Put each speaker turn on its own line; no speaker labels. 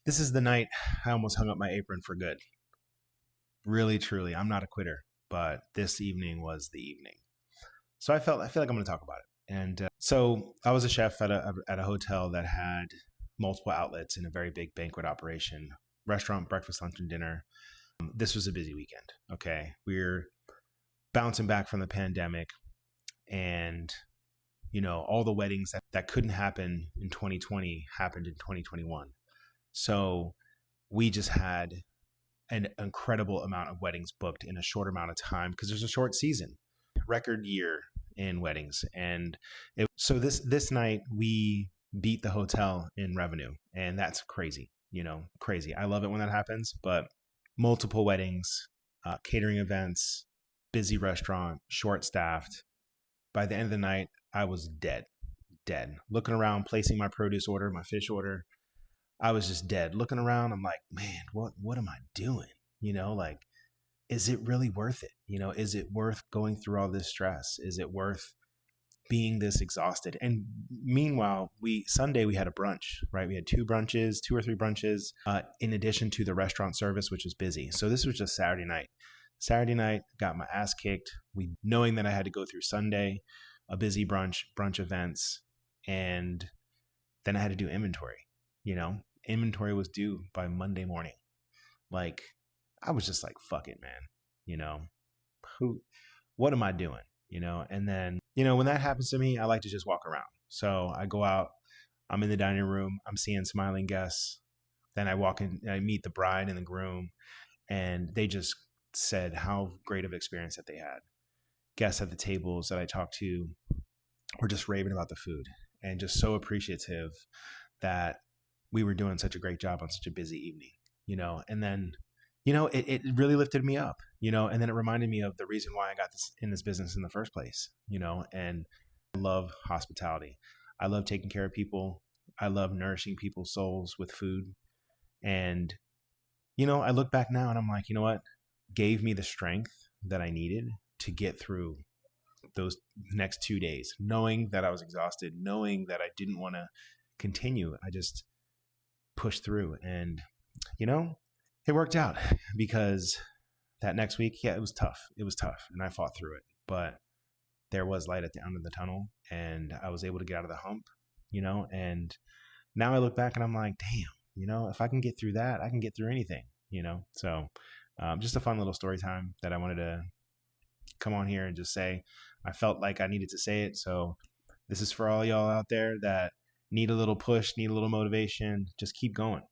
This is the night I almost hung up my apron for good. Really, truly, I'm not a quitter, but this evening was the evening. So I feel like I'm going to talk about it. So I was a chef at a hotel that had multiple outlets in a very big banquet operation, restaurant, breakfast, lunch, and dinner. This was a busy weekend. Okay, we're bouncing back from the pandemic, and all the weddings that couldn't happen in 2020 happened in 2021. So we just had an incredible amount of weddings booked in a short amount of time because there's a short season, record year in weddings. So this night we beat the hotel in revenue, and that's crazy, crazy. I love it when that happens, but multiple weddings, catering events, busy restaurant, short staffed. By the end of the night, I was dead. Looking around, placing my produce order, my fish order, I was just dead. Looking around, I'm like, man, what am I doing? Like, is it really worth it? Is it worth going through all this stress? Is it worth being this exhausted? And meanwhile, Sunday we had a brunch, right? We had two or three brunches, in addition to the restaurant service, which was busy. So this was just Saturday night. Saturday night, got my ass kicked. Knowing that I had to go through Sunday, a busy brunch events, and then I had to do inventory. Inventory was due by Monday morning. Like, I was just like, fuck it, man. What am I doing? And then, when that happens to me, I like to just walk around. So I go out, I'm in the dining room, I'm seeing smiling guests. Then I walk in, I meet the bride and the groom, and they just said how great of experience that they had. Guests at the tables that I talked to were just raving about the food and just so appreciative that we were doing such a great job on such a busy evening, and then, it really lifted me up, and then it reminded me of the reason why I got in this business in the first place, and I love hospitality. I love taking care of people. I love nourishing people's souls with food. And, I look back now and I'm like, you know what? Gave me the strength that I needed to get through those next 2 days, knowing that I was exhausted, knowing that I didn't want to continue. I just pushed through, and it worked out because that next week, yeah, it was tough, and I fought through it, but there was light at the end of the tunnel, and I was able to get out of the hump, and now I look back and I'm like, damn, if I can get through that, I can get through anything. So just a fun little story time that I wanted to come on here and just say. I felt like I needed to say it, so this is for all y'all out there that need a little push, need a little motivation. Just keep going.